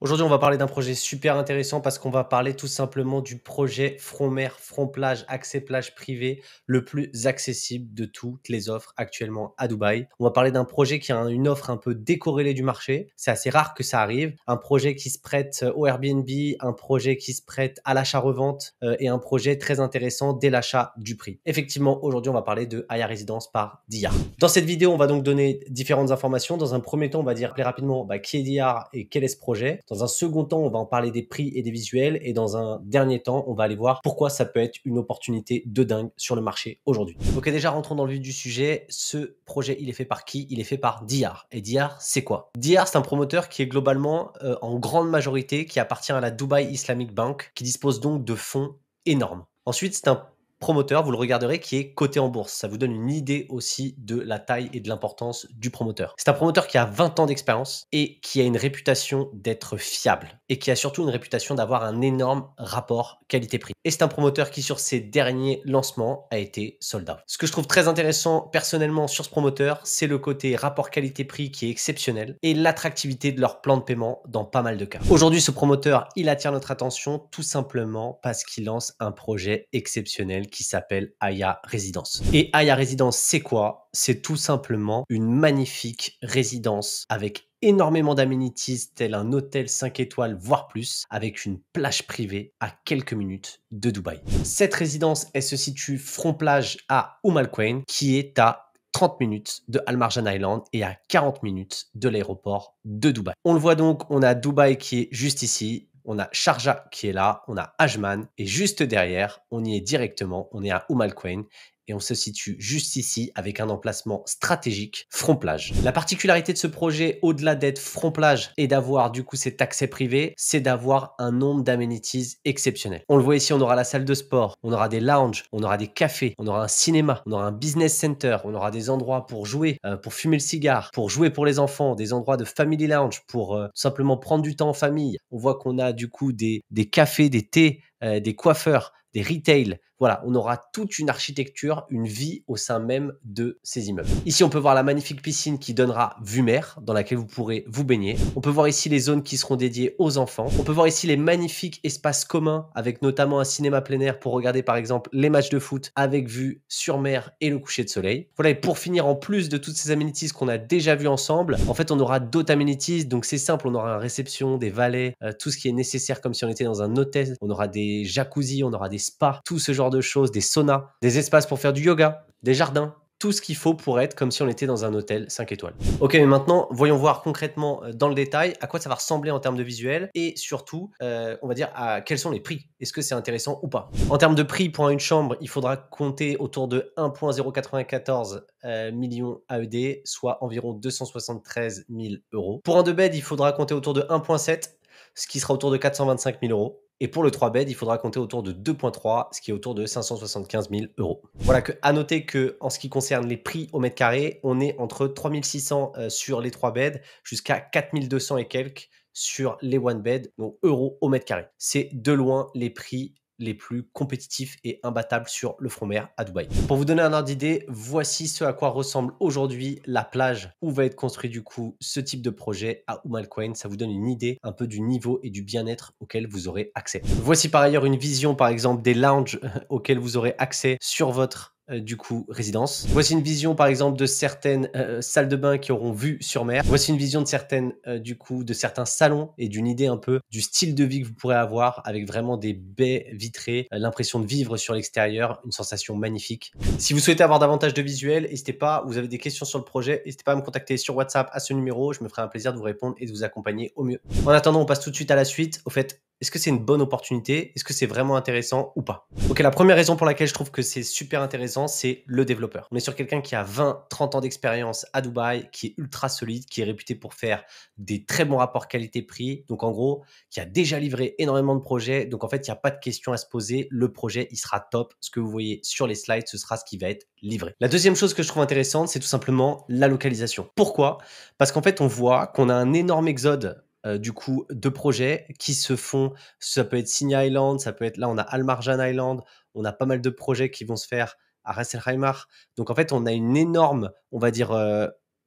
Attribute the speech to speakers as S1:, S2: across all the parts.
S1: Aujourd'hui, on va parler d'un projet super intéressant parce qu'on va parler tout simplement du projet front mer, front plage, accès plage privé le plus accessible de toutes les offres actuellement à Dubaï. On va parler d'un projet qui a une offre un peu décorrélée du marché. C'est assez rare que ça arrive. Un projet qui se prête au Airbnb, un projet qui se prête à l'achat-revente et un projet très intéressant dès l'achat du prix. Effectivement, aujourd'hui, on va parler de Aya Residence par Diyar. Dans cette vidéo, on va donc donner différentes informations. Dans un premier temps, on va dire très rapidement qui est Diyar et quel est ce projet. Dans un second temps, on va en parler des prix et des visuels. Et dans un dernier temps, on va aller voir pourquoi ça peut être une opportunité de dingue sur le marché aujourd'hui. Ok, déjà rentrons dans le vif du sujet. Ce projet, il est fait par qui? Il est fait par Diyar. Et Diyar, c'est quoi? Diyar, c'est un promoteur qui est globalement en grande majorité qui appartient à la Dubai Islamic Bank, qui dispose donc de fonds énormes. Ensuite, c'est un promoteur, vous le regarderez, qui est coté en bourse. Ça vous donne une idée aussi de la taille et de l'importance du promoteur. C'est un promoteur qui a 20 ans d'expérience et qui a une réputation d'être fiable et qui a surtout une réputation d'avoir un énorme rapport qualité-prix. Et c'est un promoteur qui, sur ses derniers lancements, a été sold out. Ce que je trouve très intéressant personnellement sur ce promoteur, c'est le côté rapport qualité-prix qui est exceptionnel et l'attractivité de leur plan de paiement dans pas mal de cas. Aujourd'hui, ce promoteur, il attire notre attention tout simplement parce qu'il lance un projet exceptionnel qui s'appelle Aya Résidence. Et Aya Résidence, c'est quoi? C'est tout simplement une magnifique résidence avec énormément d'amenities tel un hôtel 5 étoiles voire plus avec une plage privée à quelques minutes de Dubaï. Cette résidence, elle se situe front plage à Al Quwain qui est à 30 minutes de Al Marjan Island et à 40 minutes de l'aéroport de Dubaï. On le voit donc, on a Dubaï qui est juste ici, on a Sharjah qui est là, on a Ajman et juste derrière, on y est directement, on est à Al Quwain et on se situe juste ici avec un emplacement stratégique front plage. La particularité de ce projet, au-delà d'être front plage et d'avoir du coup cet accès privé, c'est d'avoir un nombre d'amenities exceptionnel. On le voit ici, on aura la salle de sport, on aura des lounges, on aura des cafés, on aura un cinéma, on aura un business center, on aura des endroits pour jouer, pour fumer le cigare, pour jouer pour les enfants, des endroits de family lounge pour simplement prendre du temps en famille. On voit qu'on a du coup des cafés, des thés, des coiffeurs, des retails. Voilà, on aura toute une architecture, une vie au sein même de ces immeubles. Ici, on peut voir la magnifique piscine qui donnera vue mer, dans laquelle vous pourrez vous baigner. On peut voir ici les zones qui seront dédiées aux enfants. On peut voir ici les magnifiques espaces communs, avec notamment un cinéma plein air pour regarder par exemple les matchs de foot avec vue sur mer et le coucher de soleil. Voilà, et pour finir, en plus de toutes ces amenities qu'on a déjà vues ensemble, en fait, on aura d'autres amenities. Donc c'est simple, on aura une réception, des valets, tout ce qui est nécessaire comme si on était dans un hôtel. On aura des jacuzzis, on aura des spas, tout ce genre de choses, des saunas, des espaces pour faire du yoga, des jardins, tout ce qu'il faut pour être comme si on était dans un hôtel 5 étoiles. Ok, mais maintenant, voyons voir concrètement dans le détail à quoi ça va ressembler en termes de visuel et surtout, on va dire, à quels sont les prix. Est-ce que c'est intéressant ou pas? En termes de prix pour une chambre, il faudra compter autour de 1,094 millions AED, soit environ 273 000 euros. Pour un 2 bed, il faudra compter autour de 1,7, ce qui sera autour de 425 000 euros. Et pour le 3 bed, il faudra compter autour de 2,3, ce qui est autour de 575 000 euros. Voilà, à noter que en ce qui concerne les prix au mètre carré, on est entre 3 600 sur les 3 beds jusqu'à 4 200 et quelques sur les 1 bed, donc euros au mètre carré. C'est de loin les prix les plus compétitifs et imbattables sur le front mer à Dubaï. Pour vous donner un ordre d'idée, voici ce à quoi ressemble aujourd'hui la plage où va être construit du coup ce type de projet à Al Quwain. Ça vous donne une idée un peu du niveau et du bien-être auquel vous aurez accès. Voici par ailleurs une vision par exemple des lounges auxquels vous aurez accès sur votre du coup résidence. Voici une vision par exemple de certaines salles de bain qui auront vue sur mer. Voici une vision de certaines du coup de certains salons et d'une idée un peu du style de vie que vous pourrez avoir avec vraiment des baies vitrées, l'impression de vivre sur l'extérieur, une sensation magnifique. Si vous souhaitez avoir davantage de visuels, n'hésitez pas, vous avez des questions sur le projet, n'hésitez pas à me contacter sur WhatsApp à ce numéro, je me ferai un plaisir de vous répondre et de vous accompagner au mieux. En attendant, on passe tout de suite à la suite. Au fait, est-ce que c'est une bonne opportunité? Est-ce que c'est vraiment intéressant ou pas? Ok, la première raison pour laquelle je trouve que c'est super intéressant, c'est le développeur. On est sur quelqu'un qui a 20-30 ans d'expérience à Dubaï, qui est ultra solide, qui est réputé pour faire des très bons rapports qualité-prix. Donc en gros, qui a déjà livré énormément de projets. Donc en fait, il n'y a pas de question à se poser. Le projet, il sera top. Ce que vous voyez sur les slides, ce sera ce qui va être livré. La deuxième chose que je trouve intéressante, c'est tout simplement la localisation. Pourquoi? Parce qu'en fait, on voit qu'on a un énorme exode du coup de projets qui se font. Ça peut être Sinai Island, ça peut être là on a Al Marjan Island, on a pas mal de projets qui vont se faire à Ras El Khaimah. Donc en fait on a une énorme, on va dire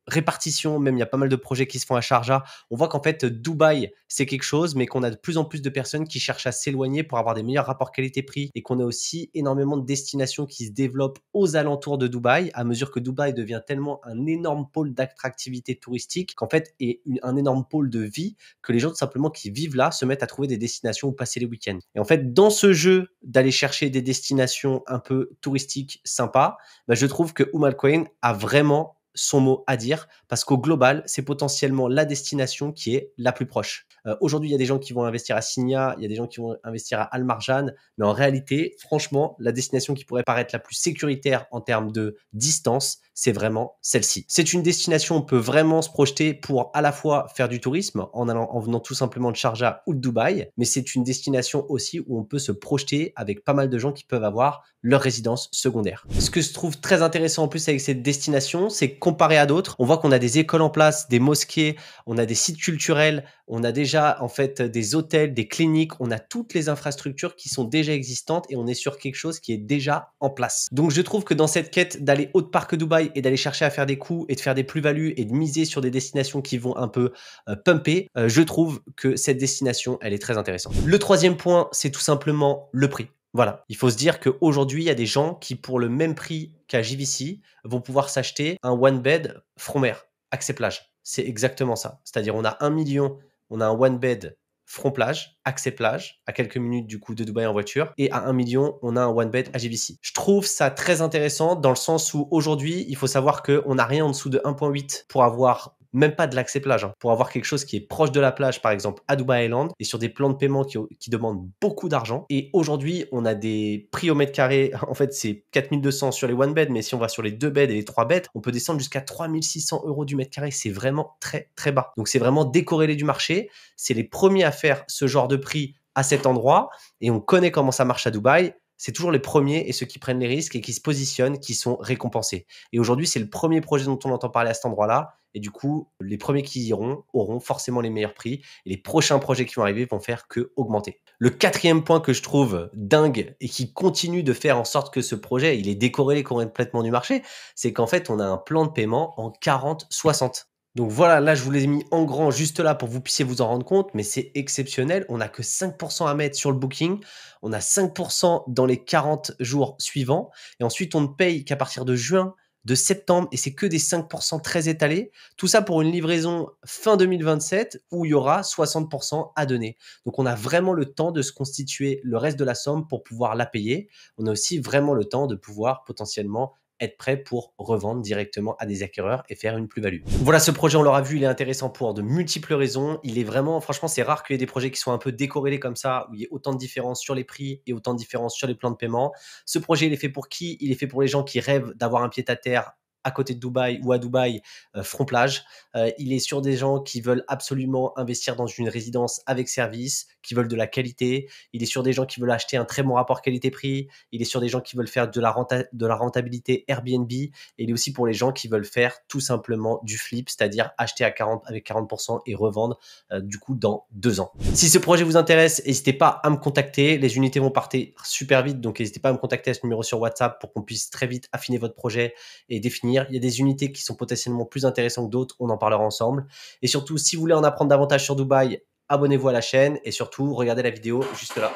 S1: répartition, même il y a pas mal de projets qui se font à Sharjah. On voit qu'en fait, Dubaï, c'est quelque chose, mais qu'on a de plus en plus de personnes qui cherchent à s'éloigner pour avoir des meilleurs rapports qualité-prix et qu'on a aussi énormément de destinations qui se développent aux alentours de Dubaï à mesure que Dubaï devient tellement un énorme pôle d'attractivité touristique qu'en fait, est un énorme pôle de vie que les gens tout simplement qui vivent là se mettent à trouver des destinations où passer les week-ends. Et en fait, dans ce jeu d'aller chercher des destinations un peu touristiques sympas, bah, je trouve que Umm Al Quwain a vraiment son mot à dire parce qu'au global, c'est potentiellement la destination qui est la plus proche. Aujourd'hui, il y a des gens qui vont investir à Signa, il y a des gens qui vont investir à Al Marjan, mais en réalité, franchement, la destination qui pourrait paraître la plus sécuritaire en termes de distance, c'est vraiment celle-ci. C'est une destination où on peut vraiment se projeter pour à la fois faire du tourisme en venant tout simplement de Sharjah ou de Dubaï, mais c'est une destination aussi où on peut se projeter avec pas mal de gens qui peuvent avoir leur résidence secondaire. Ce que je trouve très intéressant en plus avec cette destination, c'est que comparé à d'autres, on voit qu'on a des écoles en place, des mosquées, on a des sites culturels, on a déjà en fait des hôtels, des cliniques, on a toutes les infrastructures qui sont déjà existantes et on est sur quelque chose qui est déjà en place. Donc je trouve que dans cette quête d'aller haut de parc Dubaï et d'aller chercher à faire des coups et de faire des plus-values et de miser sur des destinations qui vont un peu pumper, je trouve que cette destination, elle est très intéressante. Le troisième point, c'est tout simplement le prix. Voilà, il faut se dire qu'aujourd'hui, il y a des gens qui, pour le même prix qu'à JVC, vont pouvoir s'acheter un one bed front mer, accès plage. C'est exactement ça. C'est-à-dire, on a 1 million, on a un one bed front plage, accès plage, à quelques minutes du coup de Dubaï en voiture, et à 1 million, on a un one bed à JVC. Je trouve ça très intéressant dans le sens où aujourd'hui, il faut savoir qu'on n'a rien en dessous de 1,8 pour avoir même pas de l'accès plage, hein, pour avoir quelque chose qui est proche de la plage, par exemple à Dubai Island, et sur des plans de paiement qui demandent beaucoup d'argent. Et aujourd'hui, on a des prix au mètre carré, en fait, c'est 4200 sur les one bed, mais si on va sur les 2 beds et les 3 beds, on peut descendre jusqu'à 3600 euros du mètre carré. C'est vraiment très, très bas. Donc, c'est vraiment décorrélé du marché. C'est les premiers à faire ce genre de prix à cet endroit, et on connaît comment ça marche à Dubaï. C'est toujours les premiers et ceux qui prennent les risques et qui se positionnent qui sont récompensés. Et aujourd'hui, c'est le premier projet dont on entend parler à cet endroit-là. Et du coup, les premiers qui y iront auront forcément les meilleurs prix. Et les prochains projets qui vont arriver vont faire que augmenter. Le quatrième point que je trouve dingue et qui continue de faire en sorte que ce projet, il est décorrélé complètement du marché, c'est qu'en fait, on a un plan de paiement en 40-60. Donc voilà, là, je vous l'ai mis en grand juste là pour que vous puissiez vous en rendre compte, mais c'est exceptionnel. On n'a que 5% à mettre sur le booking. On a 5% dans les 40 jours suivants. Et ensuite, on ne paye qu'à partir de juin, de septembre, et c'est que des 5% très étalés. Tout ça pour une livraison fin 2027 où il y aura 60% à donner. Donc, on a vraiment le temps de se constituer le reste de la somme pour pouvoir la payer. On a aussi vraiment le temps de pouvoir potentiellement être prêt pour revendre directement à des acquéreurs et faire une plus-value. Voilà, ce projet, on l'aura vu, il est intéressant pour de multiples raisons. Il est vraiment, franchement, c'est rare qu'il y ait des projets qui soient un peu décorrélés comme ça, où il y ait autant de différences sur les prix et autant de différences sur les plans de paiement. Ce projet, il est fait pour qui? Il est fait pour les gens qui rêvent d'avoir un pied-à-terre à côté de Dubaï ou à Dubaï, front plage. Il est sur des gens qui veulent absolument investir dans une résidence avec service, qui veulent de la qualité. Il est sur des gens qui veulent acheter un très bon rapport qualité-prix. Il est sur des gens qui veulent faire de la rentabilité Airbnb. Et il est aussi pour les gens qui veulent faire tout simplement du flip, c'est-à-dire acheter à 40, avec 40% et revendre du coup dans 2 ans. Si ce projet vous intéresse, n'hésitez pas à me contacter. Les unités vont partir super vite, donc n'hésitez pas à me contacter à ce numéro sur WhatsApp pour qu'on puisse très vite affiner votre projet et définir. Il y a des unités qui sont potentiellement plus intéressantes que d'autres, on en parlera ensemble. Et surtout, si vous voulez en apprendre davantage sur Dubaï, abonnez-vous à la chaîne et surtout, regardez la vidéo juste là.